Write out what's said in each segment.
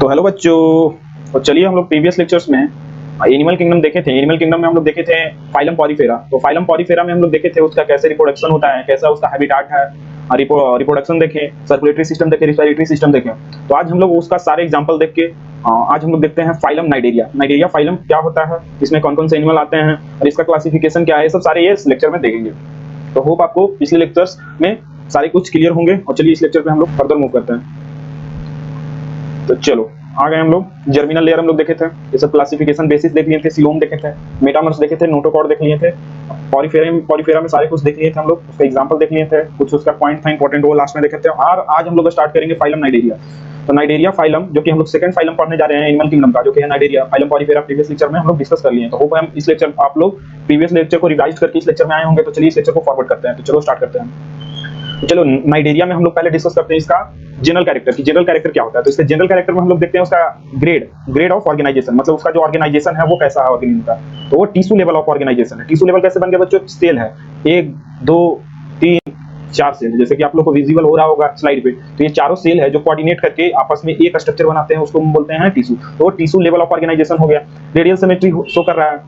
तो हेलो बच्चों, तो चलिए हम लोग प्रीवियस लेक्चर्स में एनिमल किंगडम देखे थे। एनिमल किंगडम में हम लोग देखे थे फाइलम पॉलीफेरा। तो फाइलम पॉलीफेरा में हम लोग देखे थे उसका कैसे रिप्रोडक्शन होता है, कैसा उसका हैबिटाट है, रिप्रोडक्शन देखे, सर्कुलेटरी सिस्टम देखे, रिस्पिरेटरी सिस्टम देखे। तो आज हम लोग उसका सारे एग्जांपल देख के आज हम लोग देखते हैं फाइलम नाइडेरिया। नाइडेरिया फाइलम क्या होता है, इसमें कौन कौन से एनिमल आते हैं और इसका क्लासिफिकेशन क्या है, सब सारे ये इस लेक्चर में देखेंगे। तो होप आपको पिछले लेक्चर्स में सारे कुछ क्लियर होंगे। और चलिए इस लेक्चर पे हम लोग फर्दर मूव करते हैं। तो चलो आ गए हम लोग। जर्मिनल लेयर हम लोग देखे थे, ये सब क्लासिफिकेशन बेसिस देख लिए थे, सीलोम देखे थे, मेटामर्स देखे थे, नोटोकॉर्ड देख लिए थे, पॉलीफेरा में सारे कुछ देख लिए थे हम लोग, उसके एग्जांपल देख लिए थे, कुछ उसका पॉइंट था इंपॉर्टेंट वो लास्ट में देखे थे। और आज हम लोग स्टार्ट करेंगे फाइलम नाइडेरिया। तो नाइडेरिया फाइलम जो कि हम लोग सेकंड फाइलम पढ़ने जा रहे हैं एनिमल किंगडम का, जो कि है Cnidaria. Phylum Porifera previous lecture में हम लोग डिस्कस कर लिए हैं। तो होप हम इस लेक्चर आप लोग प्रीवियस लेक्चर को रिवाइज करके इस लेक्चर में आए होंगे। तो चलिए इस लेक्चर को फॉरवर्ड करते हैं। तो चलो स्टार्ट करते हैं। तो चलो नाइडेरिया में हम लोग पहले डिस्कस करते हैं इसका जनरल कैरेक्टर की जनरल कैरेक्टर क्या होता है। तो इसके जनरल कैरेक्टर में हम लोग देखते हैं उसका ग्रेड ऑफ ऑर्गेनाइजेशन, मतलब उसका जो ऑर्गेनाइजेशन है वो कैसा है ऑर्गेनिज्म का। तो वो टिश्यू लेवल ऑफ ऑर्गेनाइजेशन है। टिश्यू लेवल कैसे बन गया बच्चों, सेल है 1 2 3 4 सेल, जैसे कि आप लोग को विजिबल हो रहा होगा स्लाइड पे। तो ये चारों सेल है जो कोऑर्डिनेट करके आपस में एक स्ट्रक्चर बनाते हैं, उसको हम बोलते हैं टिश्यू। तो वो टिश्यू लेवल ऑफ ऑर्गेनाइजेशन हो गया। रेडियल सिमेट्री शो कर रहा है।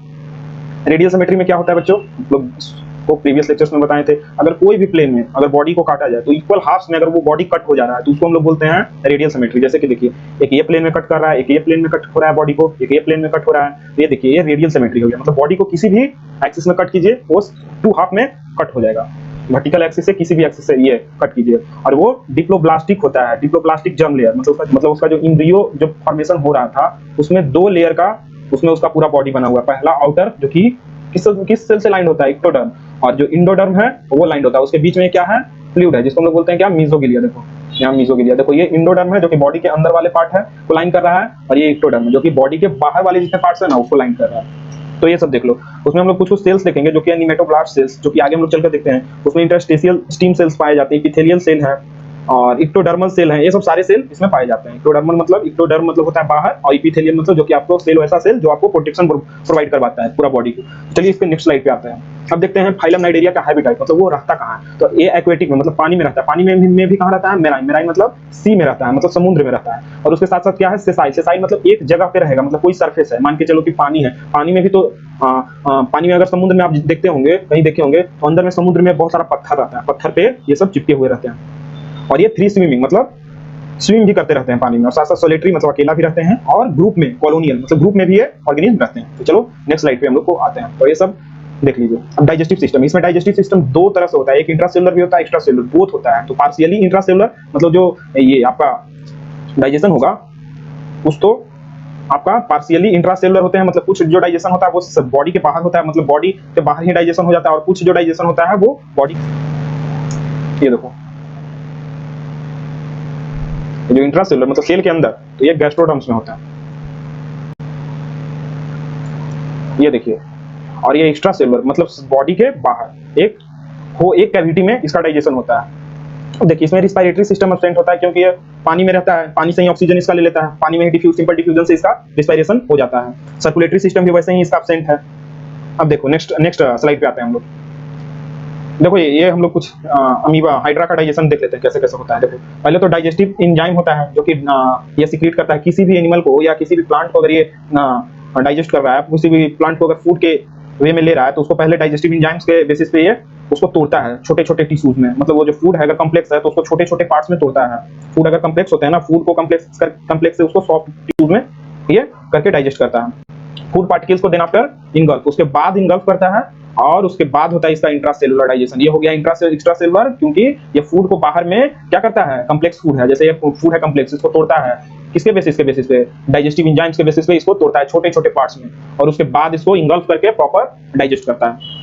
रेडियल सिमेट्री में क्या होता है बच्चों, लोग को प्रीवियस लेक्चर्स में बताए थे, अगर कोई भी प्लेन में अगर बॉडी को काटा जाए तो इक्वल हाफ्स में अगर वो बॉडी कट हो जा रहा है तो उसको हम लोग बोलते हैं रेडियल सिमेट्री। जैसे कि देखिए एक ये प्लेन में कट कर रहा है, एक ये प्लेन में कट हो रहा है बॉडी को, एक ये प्लेन में कट हो रहा है। तो ये देखिए ये रेडियल सिमेट्री हो गया, मतलब बॉडी को किसी भी एक्सिस में कट कीजिए वो 2 हाफ में कट हो जाएगा। वर्टिकल एक्सिस से किसी भी एक्सिस से ये कट कीजिए। और वो डिप्लोब्लास्टिक होता है, डिप्लोब्लास्टिक जर्म लेयर, मतलब उसका जो एम्ब्रियो जो फॉर्मेशन हो रहा था उसमें 2 लेयर का उसमें उसका पूरा बॉडी बना हुआ है। पहला आउटर जो कि किस सेल से लाइन होता है, एक्टोडर्म, और जो इंडोडर्म है वो लाइन होता है। उसके बीच में क्या है, फ्लूइड है, जिसको हम लोग बोलते हैं क्या, मीसोगिलिया। देखो यहाँ मीसोगिलिया, देखो ये इंडोडर्म है जो कि बॉडी के अंदर वाले पार्ट है को लाइन कर रहा है, और ये एक्टोडर्म है जो कि बॉडी के बाहर वाले जितने पार्ट्स है ना उसको लाइन कर रहा है। तो ये सब देख लो। उसमें हम लोग कुछ सेल्स देखेंगे जो कि निमेटोब्लास्ट सेल्स, जो कि आगे हम लोग चलकर देखते हैं। उसमें इंटरस्टेशियल स्टीम सेल्स पाए जाते हैं, इपिथेलियल सेल है और इक्टोडर्मल सेल है। ये सब सारे सेल इसमें पाए जाते हैं। इक्टोडर्म मतलब होता है बाहर, और इपिथेलियल मतलब जो कि आपको सेल वैसा सेल जो आपको प्रोटेक्शन प्रोवाइड करवाता है पूरा बॉडी को। चलिए इस पे नेक्स्ट स्लाइड पे आते हैं। अब देखते हैं फाइलम नाइडेरिया का हैबिटाट, मतलब वो रहता कहाँ है। तो ये एक्वेटिक में मतलब पानी में रहता है। पानी में भी कहाँ रहता है, मेराइन। मेराइन मतलब सी में रहता है, मतलब समुद्र में रहता है। और उसके साथ साथ क्या है, सेसाइल। सेसाइल मतलब एक जगह पे रहेगा, मतलब कोई सरफेस है, मान के चलो कि पानी है। पानी में भी तो पानी में अगर समुद्र में आप देखते होंगे, कहीं देखे होंगे, तो अंदर में समुद्र में बहुत सारा पत्थर रहता है, पत्थर पे ये सब चिपके हुए रहते हैं। और ये फ्री स्विमिंग मतलब स्विम भी करते रहते हैं पानी में, और साथ साथ सोलिटरी मतलब अकेला भी रहते हैं, और ग्रुप में कॉलोनियल मतलब ग्रुप में भी ये ऑर्गेनिज्म रहते हैं। तो चलो नेक्स्ट स्लाइड पे हम लोग को आते हैं। तो ये सब देख लीजिए। अब डाइजेस्टिव सिस्टम, इसमें डाइजेस्टिव सिस्टम 2 तरह से होता है, एक इंट्रासेलुलर भी होता है, एक्स्ट्रा सेलुलर, बोथ होता है। तो पार्शियली इंट्रासेलुलर मतलब जो ये आपका डाइजेशन होगा उस तो आपका पार्शियली इंट्रासेलुलर होते हैं, मतलब कुछ जो डाइजेशन होता है वो बॉडी के बाहर होता है, मतलब बॉडी के बाहर ही डाइजेशन हो जाता है, और कुछ जो डाइजेशन होता है वो बॉडी, ये देखो जो इंट्रासेलुलर मतलब सेल के अंदर, तो ये गैस्ट्रोडर्म्स में होता है, ये देखिए। और ये एक्स्ट्रा सेलुलर मतलब बॉडी के बाहर एक कैविटी में इसका डाइजेशन होता है। देखिए इसमें रिस्पिरेटरी सिस्टम एब्सेंट होता है, क्योंकि ये पानी में रहता है, पानी से ही ऑक्सीजन इसका ले लेता है, पानी में ही सिंपल डिफ्यूजन से इसका रिस्पिरेशन हो जाता है। सर्कुलेटरी सिस्टम भी वैसे ही इसका एब्सेंट है। अब देखो नेक्स्ट स्लाइड पे आते हैं हम लोग। देखो ये हम लोग कुछ अमीबा हाइड्रा का डाइजेशन देख लेते हैं कैसे कैसे होता है। देखो पहले तो डाइजेस्टिव एंजाइम होता है जो कि ये सीक्रेट करता है किसी भी एनिमल को या किसी भी प्लांट को, अगर ये डाइजेस्ट कर रहा है, किसी भी प्लांट को अगर फूड के वे में ले रहा है, तो उसको पहले डाइजेस्टिव एंजाइम्स के बेसिस पे ये उसको तोड़ता है छोटे छोटे टिश्यूज में। मतलब वो जो फूड है अगर कम्प्लेक्स है तो उसको छोटे छोटे पार्ट्स में तोड़ता है। फूड अगर कम्प्लेक्स होता है ना, फूड को कम्प्लेक्स से उसको सॉफ्ट टिश्यूज में ये करके डाइजेस्ट करता है। फूड पार्टिकल्स को देन आफ्टर इंगल्फ, उसके बाद इंगल्फ करता है, और उसके बाद होता है इसका इंट्रासेलुलर डाइजेशन। ये हो गया एक्स्ट्रासेलुलर, क्योंकि ये फूड को बाहर में क्या करता है, कम्प्लेक्स फूड है, जैसे ये फूड है कम्प्लेक्स, इसको तोड़ता है किसके बेसिस पे, डाइजेस्टिव एंजाइम्स के बेसिस पे इसको तोड़ता है छोटे छोटे पार्ट्स में, और उसके बाद इसको इंगल्फ करके प्रॉपर डाइजेस्ट करता है।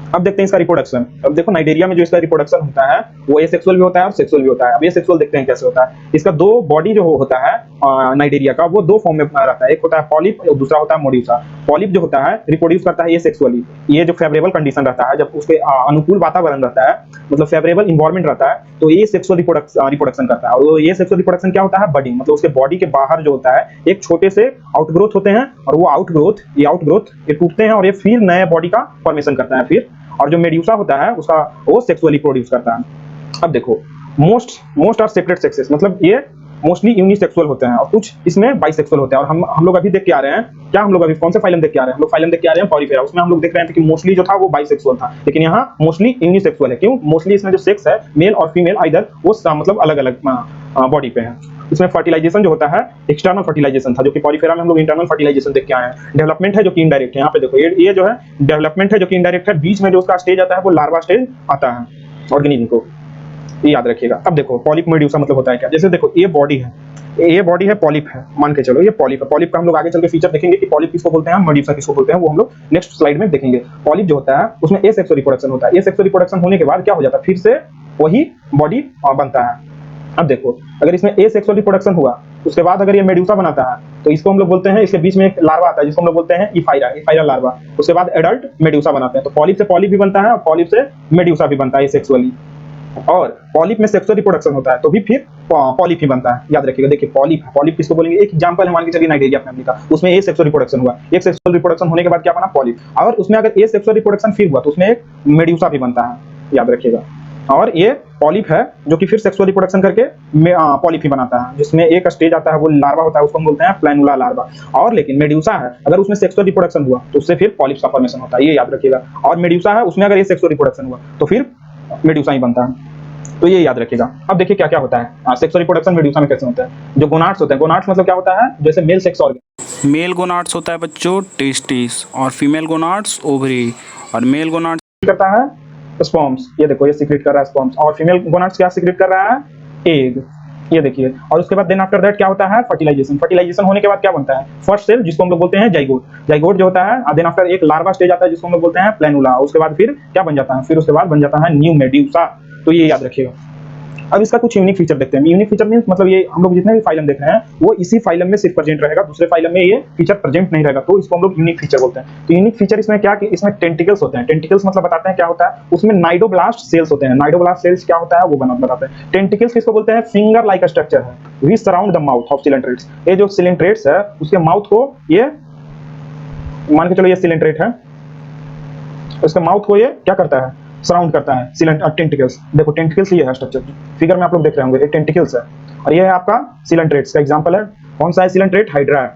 अब देखते हैं इसका रिप्रोडक्शन। अब देखो नाइडेरिया में जो इसका रिप्रोडक्शन होता है वो एसेक्सुअल भी होता है और सेक्सुअल भी होता है। अब ये सेक्सुअल देखते हैं कैसे होता है। इसका 2 बॉडी जो होता है नाइडेरिया का, वो 2 फॉर्म में रहता है, एक होता है पॉलिप और दूसरा होता है मोड्यूसा। पॉलिप जो होता है रिप्रोड्यूस करता है ये सेक्सुअली, ये जो फेवरेबल कंडीशन रहता है, जब उसके अनुकूल वातावरण रहता है, मतलब फेवरेबल इन्वायरमेंट रहता है, तो ये सेक्सुअल रिप्रोडक्शन करता है। और ये सेक्सुअल रिप्रोडक्शन क्या होता है, बडिंग, मतलब उसके बॉडी के बाहर जो होता है एक छोटे से आउटग्रोथ होते हैं, और वो आउटग्रोथ ये टूटते हैं और ये फिर नए बॉडी का फॉर्मेशन करता है फिर। और जो मेड्यूसा होता है उसका वो सेक्सुअली प्रोड्यूस करता है। अब देखो मोस्ट आर सेपरेट सेक्सेस, मतलब ये मोस्टली यूनिसेक्सुअल होते हैं और कुछ इसमें बाइसेक्सुअल होते हैं। और हम लोग अभी देख के आ रहे हैं, क्या हम लोग अभी कौन से फाइलम देख के आ रहे हैं, हम लोग फाइलम देख के आ रहे हैं पॉलीफेरा। उसमें हम लोग देख रहे थे कि मोस्टली जो था वो बाइसेक्सुअल था, लेकिन यहाँ मोस्टली यूनिसेक्सुअल है। क्यों? मोस्टली इसमें जो सेक्स है मेल और फीमेल आइदर वो मतलब अलग अलग बॉडी पे है। इसमें फर्टिलाइजेशन जो होता है एक्सटर्नल फर्टिलाइजेशन था, जो कि पॉलीफेरा में हम लोग इंटरनल फर्टिलाइजेशन देख के आए हैं। डेवलपमेंट है जो कि इनडायरेक्ट है। यहाँ पे देखो ये जो है डेवलपमेंट है जो कि इनडायरेक्ट है। बीच में जो उसका स्टेज आता है वो लार्वा स्टेज आता है ऑर्गेनिज्म को, ये याद रखिएगा। अब देखो पॉलिप मेड्यूसा मतलब होता है क्या। जैसे देखो ये बॉडी है, ये बॉडी है, पॉलिप है, मान के चलो ये पॉलिप है। पॉलिप का हम लोग आगे चल के फीचर देखेंगे कि पॉलिप किसको बोलते हैं, मेड्यूसा किसको बोलते हैं, वो हम लोग नेक्स्ट स्लाइड में देखेंगे। पॉलिप जो होता है उसमें एसेक्सुअल रिप्रोडक्शन होता है। एसेक्सुअल रिप्रोडक्शन होने के बाद क्या हो जाता है, फिर से वही बॉडी बनता है। अब देखो अगर इसमें एसेक्सुअल रिप्रोडक्शन हुआ उसके बाद अगर ये मेड्यूसा बनाता है तो इसको हम लोग बोलते हैं, इसके बीच में एक लार्वा आता है जिसको हम लोग बोलते हैं इफाइरा लार्वा। उसके बाद एडल्ट मेड्यूसा बनाते हैं। तो पॉलिप से पॉलिप भी बनता है और पॉलिप से मेड्यूसा भी बनता है सेक्सुअली। और पॉलिप में सेक्सुअल रिप्रोडक्शन होता है तो भी फिर पॉलिप ही बनता है, याद रखिएगा। देखिए पॉलिप किसको बोलेंगे, एक एग्जांपल है मान के चलिए नाइजीरिया फैमिली का, उसमें ए सेक्सुअल रिप्रोडक्शन हुआ, एक सेक्सुअल रिप्रोडक्शन होने के बाद क्या बना, पॉलिप। और उसमें अगर ए सेक्सुअल रिप्रोडक्शन फिर हुआ तो उसमें एक मेड्यूसा भी बनता है, याद रखिएगा। और ये पॉलिप है जो कि फिर सेक्सुअल रिप्रोडक्शन करके पॉलिप ही बनाता है, जिसमें एक स्टेज आता है वो लार्वा होता है, उसको हम बोलते हैं प्लैनुला लार्वा। और लेकिन मेड्यूसा है अगर उसमें सेक्सुअल रिप्रोडक्शन हुआ तो उससे फिर पॉलिप का फॉर्मेशन होता है, ये याद रखिएगा। और मेड्यूसा है उसमें अगर ये सेक्सुअल रिप्रोडक्शन हुआ तो फिर मेड्यूसा ही बनता है, तो ये याद रखिएगा। अब देखिए क्या क्या होता है सेक्सुअल रिप्रोडक्शन मेड्यूसा में कैसे होता है। जो गोनाड्स होते हैं, गोनाड्स मतलब क्या होता है, जैसे male sex organ. Male gonads होता है बच्चों टेस्टिस, और फीमेल गोनाड्स ओवरी, और मेल गोनाड्स करता है स्पर्म्स, ये देखो ये सीक्रेट कर रहा है स्पर्म्स। और फीमेल गोनाड्स क्या सीक्रेट कर रहा है, एग, ये देखिए। और उसके बाद देन आफ्टर दैट क्या होता है, फर्टिलाइजेशन। फर्टिलाइजेशन होने के बाद क्या बनता है, फर्स्ट सेल जिसको हम लोग बोलते हैं जाइगोट। जाइगोट जो होता है देन आफ्टर एक लार्वा स्टेज आता है जिसको हम लोग बोलते हैं प्लैनुला। उसके बाद फिर क्या बन जाता है, फिर उसके बाद बन जाता है न्यू मेड्यूसा, तो ये याद रखिएगा। अब इसका कुछ यूनिक फीचर देखते हैं। यूनिक फीचर मींस मतलब ये हम लोग जितने भी फाइलम देख रहे हैं वो इसी फाइलम में सिर्फ प्रेजेंट रहेगा, दूसरे फाइलम में ये फीचर प्रेजेंट नहीं रहेगा, तो इसको हम लोग यूनिक फीचर बोलते हैं। तो यूनिक फीचर इसमें क्या कि इसमें टेंटिकल्स होते हैं। टेंटिकल्स मतलब बताते हैं क्या होता है, उसमें नाइडोब्लास्ट सेल्स होते हैं। नाइडोब्लास्ट सेल्स क्या होता है वो बताते हैं। टेंटिकल्स किसको बोलते हैं, फिंगर लाइक स्ट्रक्चर है we surround the mouth of coelenterates. ये जो सिलेंट्रेट्स है उसके माउथ को ये मान के चलो ये सिलेंट्रेट है, उसके माउथ को ये क्या करता है, सराउंड करता है टेंटिकल्स। देखो टेंटिकल्स ये है स्ट्रक्चर, फिगर में आप लोग देख रहे होंगे, ये टेंटिकल्स है। और ये है आपका सिलेंट्रेट्स का एग्जांपल है। कौन सा है सिलेंट्रेट, हाइड्रा है,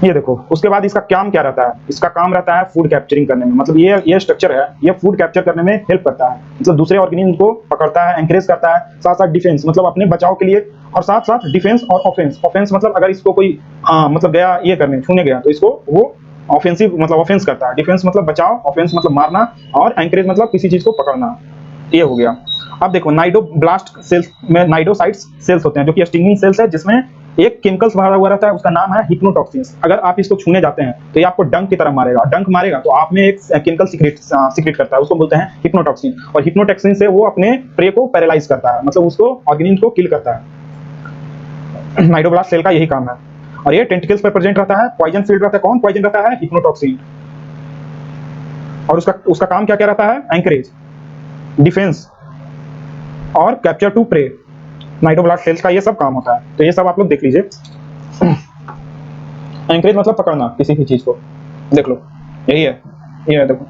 ये देखो। उसके बाद इसका काम क्या रहता है, इसका काम रहता है फूड कैप्चरिंग करने में। मतलब ये स्ट्रक्चर है, ये फूड कैप्चर करने में हेल्प करता है, मतलब दूसरे ऑर्गेनिज्म को पकड़ता है, एंकरेज करता है, साथ साथ डिफेंस मतलब अपने बचाव के लिए, और साथ साथ डिफेंस और ऑफेंस। ऑफेंस मतलब अगर इसको कोई मतलब गया ये करने छूने गया तो इसको वो ऑफेंसिव मतलब ऑफेंस करता है। डिफेंस मतलब बचाव, ऑफेंस मतलब मारना, और एंकरेज मतलब किसी चीज को पकड़ना, ये हो गया। अब देखो नाइडोब्लास्ट सेल्स में नाइडोसाइट्स सेल्स होते हैं जो कि स्टिंगिंग सेल्स है, जिसमें एक केमिकल्स भरा हुआ रहता है, उसका नाम है हिप्नोटॉक्सिन्स। अगर आप इसको छूने जाते हैं तो ये आपको डंक की तरह मारेगा, डंक मारेगा तो आप में एक केमिकल सीक्रेट करता है, उसको बोलते हैं हिप्नोटॉक्सिन। और हिप्नोटॉक्सिन से वो अपने प्रे को पैरालाइज करता है, मतलब उसको ऑर्गेनिज्म को किल करता है। नाइडोब्लास्ट सेल का यही काम है। और ये टेंटिकल्स पर प्रेजेंट रहता है, पॉइजन फील्ड रहता है। कौन पॉइजन रहता है, हिप्नोटॉक्सिन। और उसका काम क्या क्या रहता है, एंकरेज, डिफेंस और capture to prey. Cnidoblast cells का ये सब काम होता है, तो ये सब आप लोग देख लीजिए। एंकरेज मतलब पकड़ना किसी भी चीज को, देख लो यही है, ये है देखो,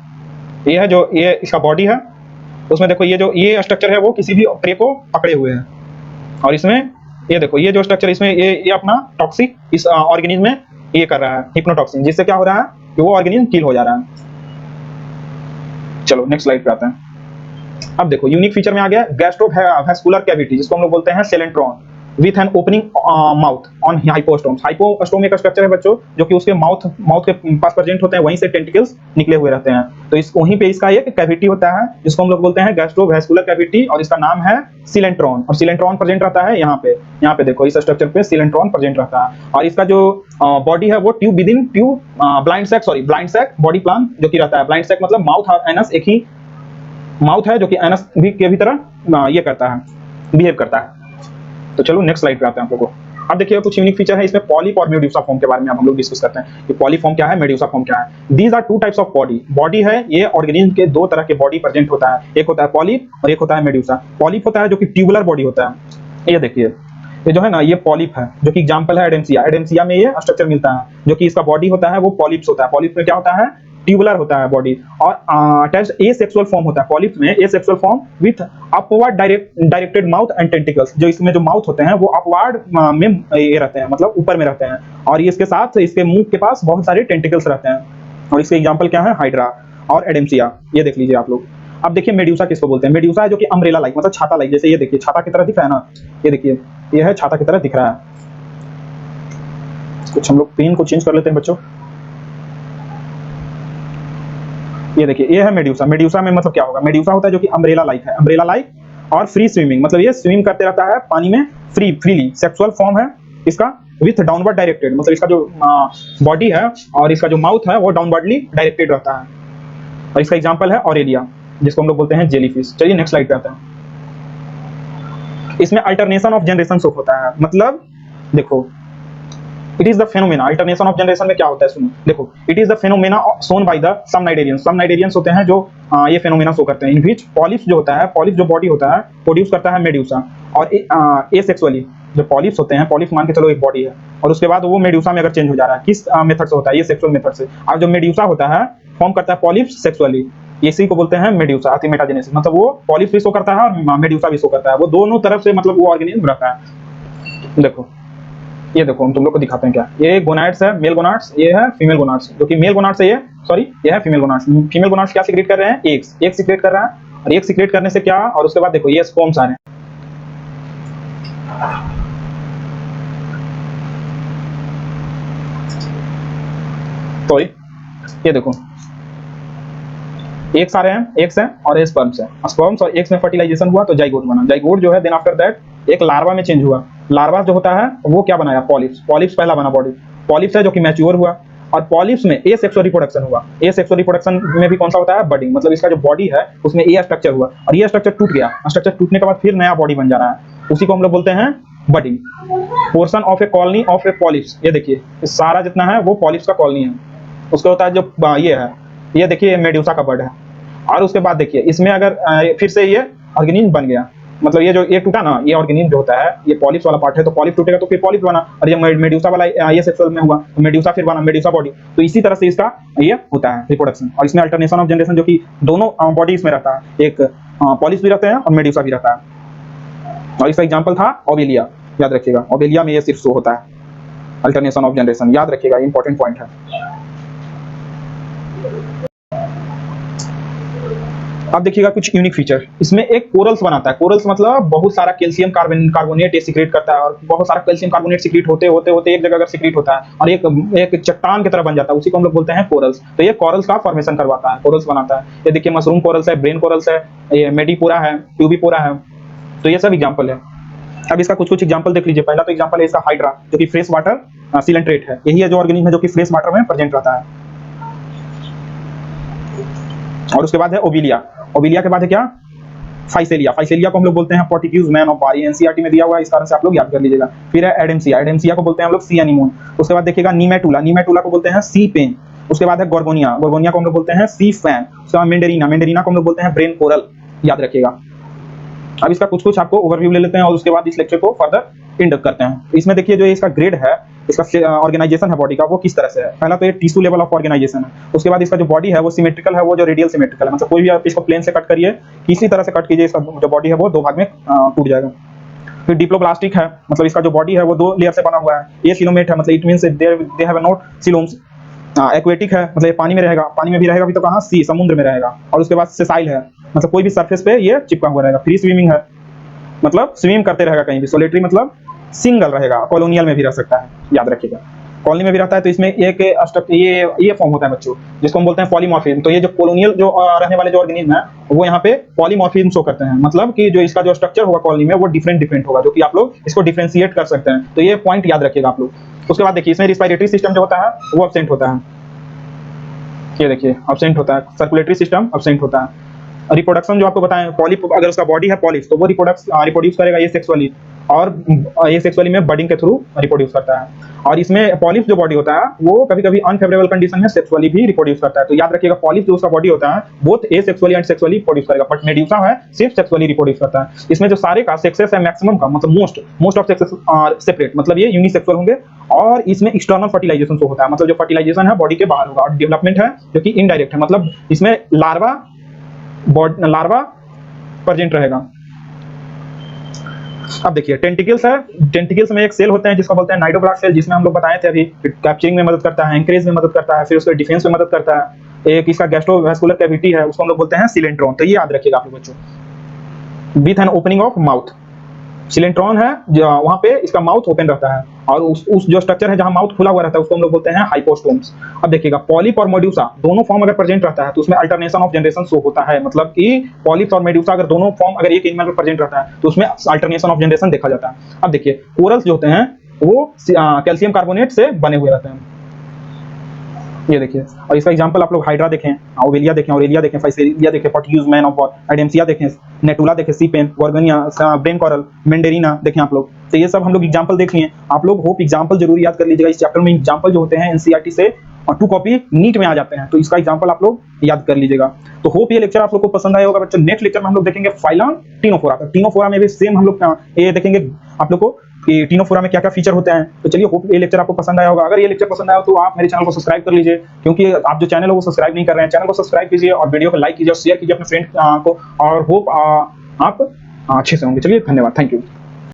ये है जो ये इसका बॉडी है, उसमें देखो ये स्ट्रक्चर है वो किसी भी प्रे को पकड़े हुए है। और इसमें ये देखो ये जो स्ट्रक्चर इसमें ये अपना टॉक्सिक इस ऑर्गेनिज्म में ये कर रहा है हिप्नोटॉक्सिन, जिससे क्या हो रहा है कि वो ऑर्गेनिज्म किल हो जा रहा है। चलो नेक्स्ट स्लाइड पे आते हैं। अब देखो यूनिक फीचर में आ गया गैस्ट्रोवेस्कुलर कैविटी, जिसको हम लोग बोलते हैं coelenteron with an opening mouth on hypostomes. Hypostome एक स्ट्रक्चर है बच्चों जो कि उसके माउथ के पास प्रेजेंट होते हैं, वहीं से टेंटिकल्स निकले हुए रहते हैं। तो इस वहीं पे इसका एक कैविटी होता है जिसको हम लोग बोलते हैं गैस्ट्रोवेस्कुलर कैविटी, और इसका नाम है सिलेंट्रॉन। और सिलेंट्रॉन प्रेजेंट रहता है यहाँ पे देखो इस स्ट्रक्चर पे सिलेंट्रॉन प्रेजेंट रहता है। और इसका जो बॉडी है वो tube within tube blind sac body plan जो कि रहता है। ब्लाइंड सैक मतलब माउथ और एनस एक ही माउथ है जो कि एनस भी के भी तरह ये करता है, बिहेव करता है। तो चलो नेक्स्ट स्लाइड पे आते हैं आप लोगों को। अब देखिए कुछ यूनिक फीचर है इसमें पॉलिप और मेड्यूसा फॉर्म के बारे में हम लोग डिस्कस करते हैं कि पॉली फॉर्म क्या है, मेड्यूसा फॉर्म क्या है। These are two types of body है, ये ऑर्गेनिज्म के दो तरह के बॉडी प्रेजेंट होता है, एक होता है पॉलिप और एक होता है मेड्यूसा। पॉलिप होता है जो कि ट्यूबुलर बॉडी होता है, ये देखिए ये जो है ना ये पॉलिप है, जो कि एग्जांपल है एडेम्सिया। एडेम्सिया में ये स्ट्रक्चर मिलता है, जो कि इसका बॉडी होता है वो पॉलिप्स होता है। पॉलिप में क्या होता है, ट्यूबुलर होता है बॉडी, और अटैच्ड ए सेक्सुअल फॉर्म होता है पॉलिप्स में, ए sexual form with upward directed mouth and tentacles. जो इसमें जो माउथ होते हैं वो अपवर्ड में ये रहते हैं, मतलब ऊपर में रहते हैं, और इसके साथ इसके मुंह के पास बहुत सारे टेंटिकल्स रहते हैं। और इसके एग्जांपल क्या है, हाइड्रा और एडेम्सिया, ये देख लीजिए आप लोग। अब देखिए मेड्यूसा किसको बोलते हैं। मेड्यूसा है जो कि अम्ब्रेला लाइक, मतलब छाता लाइक, जैसे ये देखिए छाता की तरह दिख रहा है ना, ये देखिए ये है छाता की तरह दिख रहा है। कुछ हम लोग पेन को चेंज कर लेते हैं बच्चों। ये देखिए ये है मेड्यूसा। मेड्यूसा में मतलब क्या होगा, मेड्यूसा होता है जो कि अम्ब्रेला लाइक है, अम्ब्रेला लाइक और फ्री स्विमिंग, मतलब ये स्विम करते रहता है पानी में फ्रीली। सेक्सुअल फॉर्म है इसका विथ डाउनवर्ड डायरेक्टेड, मतलब इसका जो बॉडी है और इसका जो माउथ है वो डाउनवर्डली डायरेक्टेड रहता है। और इसका एग्जांपल है ऑरेलिया, जिसको हम लोग बोलते हैं जेलीफिश। चलिए नेक्स्ट स्लाइड पे आते हैं। इसमें अल्टरनेशन ऑफ जनरेशन शो होता है, मतलब देखो it is the phenomena. Alternation of generation में क्या होता है सुनो, देखो it is the phenomena shown by the some cnidarians. Some cnidarians होते हैं जो ये फेनोमेना शो करते हैं, इन विच पॉलिप्स जो होता है, पॉलिप्स जो बॉडी होता है प्रोड्यूस करता है मेड्यूसा, और एसेक्सुअली जो पॉलिप्स होते हैं, पॉलिप्स मान के चलो एक बॉडी है, और उसके बाद वो मेड्यूसा में अगर चेंज हो जा रहा है, किस मेथड से होता है, ये सेक्सुअल मेथड से। और जो मेड्यूसा होता है फॉर्म करता है पॉलिप्स सेक्सुअली, इसी को बोलते हैं मेड्यूसा, मेटाजेनेसिस। मतलब वो पॉलिप्स भी शो करता है और मेड्यूसा भी शो करता है, वो दोनों तरफ से मतलब वो ऑर्गेनिज्म रहता है। देखो ये देखो हम तुम लोग को दिखाते हैं क्या, ये गोनाड्स है, मेल गोनाड्स, ये है फीमेल गोनाड्स, जो कि मेल गोनाड्स है, ये है फीमेल गोनाड्स। फीमेल गोनाड्स क्या सीक्रेट कर रहे हैं, एग सीक्रेट कर रहा है, और एग सीक्रेट करने से क्या, और उसके बाद देखो ये स्पर्म्स आ रहे हैं। तो ये देखो एग्स आ रहे हैं, एग्स हैं और ये स्पर्म्स हैं, स्पर्म्स और एग्स में फर्टिलाइजेशन हुआ तो जाइगोट बना, जाइगोट जो है देन आफ्टर दैट एक लार्वा में चेंज हुआ। लार्वा जो होता है वो क्या बनाया, पॉलिप्स, पॉलिप्स पहला बना बॉडी, पॉलिप्स है जो कि मैच्योर हुआ, और पॉलिप्स में ए सेक्सुअल रिप्रोडक्शन हुआ। ए सेक्सुअल रिप्रोडक्शन में भी कौन सा होता है, बडिंग, मतलब इसका जो बॉडी है उसमें ए स्ट्रक्चर हुआ, और ये स्ट्रक्चर टूट गया, स्ट्रक्चर टूटने के बाद फिर नया बॉडी बन जा रहा है, उसी को हम लोग बोलते हैं budding. Portion of A colony of A polyps, ये देखिए सारा जितना है वो पॉलिप्स का कॉलोनी है, उसका होता है जो ये है, ये देखिए मेड्यूसा का बर्ड है। और उसके बाद देखिए इसमें अगर फिर से ये ऑर्गेनिज्म बन गया, मतलब ये जो ये टूटा ना, ये ऑर्गेनिज्म जो होता है ये पॉलिप्स वाला पार्ट है, तो पॉलिप टूटेगा तो फिर पॉलिप बना, और जब मेड्यूसा वाला ये सेक्सुअल में हुआ तो मेड्यूसा फिर बना, मेड्यूसा बॉडी। तो इसी तरह से इसका ये होता है रिप्रोडक्शन। और इसमें अल्टरनेशन ऑफ जनरेशन जो कि दोनों बॉडीज में रहता है, एक पॉलिप्स भी रहते हैं और मेड्यूसा भी रहता है। और इसका एग्जाम्पल था ओबेलिया, याद रखिएगा, ओबेलिया में ये सिर्फ शो होता है अल्टरनेशन ऑफ जनरेशन, याद रखिएगा, इंपॉर्टेंट पॉइंट है। अब देखिएगा कुछ यूनिक फीचर, इसमें एक कोरल्स बनाता है, कोरल्स मतलब बहुत सारा कैल्शियम कार्बोनेट सीक्रेट करता है, और बहुत सारा कैल्शियम कार्बोनेट सीक्रेट होते होते एक जगह अगर सीक्रेट होता है और एक चट्टान की तरह बन जाता है, उसी को हम लोग बोलते हैं कोरल्स। तो ये कोरल्स का फॉर्मेशन करवाता है, कोरल्स बनाता है। ये देखिए मशरूम कोरल्स है, ब्रेन कोरल्स है, ये मेडीपोरा है, ट्यूबिपोरा है, तो ये सब एग्जाम्पल है। अब इसका कुछ एग्जाम्पल देख लीजिए। पहला तो एग्जाम्पल है इसका हाइड्रा, जो कि फ्रेश वाटर सिलेंट्रेट है, यही है जो ऑर्गेनिज्म है जो कि फ्रेश वाटर में प्रेजेंट रहता है। और उसके बाद है ओबिलिया, ओबिलिया के बाद है क्या, फाइसेलिया, फाइसेलिया को हम लोग बोलते हैं पोर्टिक्यूज मैन ऑफ बारी, एनसीईआरटी में दिया हुआ है, इस कारण से आप लोग याद कर लीजिएगा। फिर है एडेम्सिया, एडेम्सिया को बोलते हैं हम लोग सी एनीमोन। उसके बाद देखिएगा नीमेटुला, नीमेटुला को बोलते हैं सी पेन। उसके बाद है गोर्गोनिया, गोर्गोनिया को हम लोग बोलते हैं सी फैन। उसके बाद मेंडेरिना, मेंडेरिना को हम लोग बोलते हैं ब्रेन कोरल, याद रखिएगा। अब इसका कुछ आपको ओवरव्यू ले लेते हैं और उसके बाद इस लेक्चर को फर्दर इंड करते हैं। इसमें देखिए जो इसका ग्रेड है, इसका ऑर्गेनाइजेशन है बॉडी का, वो किस तरह से है। पहला तो ये टिश्यू लेवल ऑफ ऑर्गेनाइजेशन है। उसके बाद इसका जो बॉडी है वो सिमेट्रिकल है, वो जो रेडियल सिमेट्रिकल है, मतलब कोई भी आप इसको प्लेन से कट करिए, किसी तरह से कट कीजिए, इसका जो बॉडी है वो दो भाग में टूट जाएगा। फिर डिप्लोब्लास्टिक है, मतलब इसका जो बॉडी है वो दो लेयर से बना हुआ है। ये सिलोमेट है, मतलब it means they have not सिलोम्स। Aquatic है, मतलब ये पानी में रहेगा, पानी में भी रहेगा भी तो कहाँ, सी समुद्र में रहेगा। और उसके बाद सेसाइल है, मतलब कोई भी सरफेस पे ये चिपका हुआ रहेगा। फ्री स्विमिंग है, मतलब स्विम करते रहेगा कहीं भी। सोलिटरी मतलब सिंगल रहेगा, कॉलोनियल में भी रह सकता है, याद रखिएगा, कॉलोनी में भी रहता है। तो इसमें एक ये फॉर्म होता है बच्चों, जिसको हम बोलते हैं पॉलीमॉर्फिज्म। तो ये जो कॉलोनियल जो रहने वाले जो ऑर्गेनिज्म है वो यहाँ पे पॉलीमॉर्फिज्म शो करते हैं, मतलब कि जो इसका जो स्ट्रक्चर होगा कॉलोनी में वो डिफरेंट होगा, जो कि आप लोग इसको डिफरेंशिएट कर सकते हैं। तो ये पॉइंट याद रखिएगा आप लोग। उसके बाद देखिए इसमें रिस्पायरेटरी सिस्टम जो होता है वो एब्सेंट होता है, ये देखिए एब्सेंट होता है। सर्कुलेटरी सिस्टम एब्सेंट होता है। रिप्रोडक्शन जो आपको बताएं, पॉलिप अगर उसका बॉडी है पॉलिप तो वो रिप्रोड्यूस करेगा ये सेक्सुअली। और एसेक्सुअली में बडिंग के थ्रू रिप्रोड्यूस करता है। और इसमें पॉलिप्स जो बॉडी होता है वो कभी-कभी अनफेवरेबल कंडीशन में सेक्सुअली भी रिप्रोड्यूस करता है। तो याद रखिएगा पॉलिप्स जो उसका बॉडी होता है both asexually and sexually produce करेगा, बट मेड्यूसा है सिर्फ सेक्सुअली रिप्रोड्यूस करता है। इसमें जो सारे का सेक्सेस है मैक्सिमम का मतलब most of sexes are separate, मतलब ये यूनिसेक्सुअल होंगे। और इसमें एक्सटर्नल फर्टिलाइजेशन जो होता है मतलब जो फर्टिलाइजेशन है बॉडी के बाहर होगा, और डेवलपमेंट है जो कि इनडायरेक्ट है, मतलब इसमें लार्वा प्रेजेंट रहेगा। अब देखिए टेंटिकल्स है, टेंटिकल्स में एक सेल होते हैं जिसको बोलते हैं नाइडोब्लास्ट सेल, जिसमें हम लोग बताए थे अभी कैप्चरिंग में मदद करता है, एंकरेज में मदद करता है, फिर उसके डिफेंस में मदद करता है। एक इसका गैस्ट्रोवैस्कुलर कैविटी है उसको हम लोग बोलते हैं सिलेंट्रॉन। तो ये याद रखिएगा आप लोग बच्चों। With an opening of mouth, सिलेंट्रॉन है वहां पे इसका माउथ ओपन रहता है, और उस जो स्ट्रक्चर है जहां माउथ खुला हुआ रहता है उसको हम लोग बोलते हैं हाइपोस्टोम्स। अब देखिएगा पॉलिप और मेड्यूसा दोनों फॉर्म अगर प्रेजेंट रहता है तो उसमें अल्टरनेशन ऑफ जनरेशन शो होता है, मतलब कि पॉलिप्स और मेड्यूसा अगर दोनों फॉर्म अगर एक एनिमल में प्रेजेंट रहता है तो उसमें अल्टरनेशन ऑफ जनरेशन देखा जाता है। अब देखिए कोरल्स जो होते हैं वो कैल्शियम कार्बोनेट से बने हुए रहते हैं, ये देखिए। और इसका एग्जांपल आप लोग हाइड्रा देखें, ओवेलिया देखें, ऑरेलिया देखें, फाइसेलिया देखें, पॉट्यूज मैन ऑफ वॉर, एडेम्सिया देखें, नेटुला देखें, सीपेन, वर्गनिया, ब्रेन कॉरल, मेंडेरिना देखें आप लोग। तो ये सब हम लोग एग्जांपल देख लिए। आप लोग होप एग्जांपल जरूर याद कर लीजिएगा। इस चैप्टर में एग्जांपल जो होते हैं एनसीईआरटी से 2 कॉपी नीट में आ जाते हैं, तो इसका एग्जांपल आप लोग याद कर लीजिएगा। तो होप ये लेक्चर आप लोग को पसंद आया होगा बच्चों। नेक्स्ट लेक्चर में हम लोग देखेंगे फाइलम टिनोफोरा। तो टिनोफोरा में भी सेम हम लोग ये देखेंगे आप लोग को कि टिनोफोरा में क्या क्या फीचर होते हैं। तो चलिए होप ये लेक्चर आपको पसंद आया होगा। अगर ये लेक्चर पसंद आया तो आप मेरे चैनल को सब्सक्राइब कर लीजिए, क्योंकि आप जो चैनल है वो सब्सक्राइब नहीं कर रहे हैं। चैनल को सब्सक्राइब कीजिए और वीडियो को लाइक कीजिए और शेयर कीजिए अपने फ्रेंड को, और होप आप अच्छे से होंगे। चलिए धन्यवाद, थैंक यू।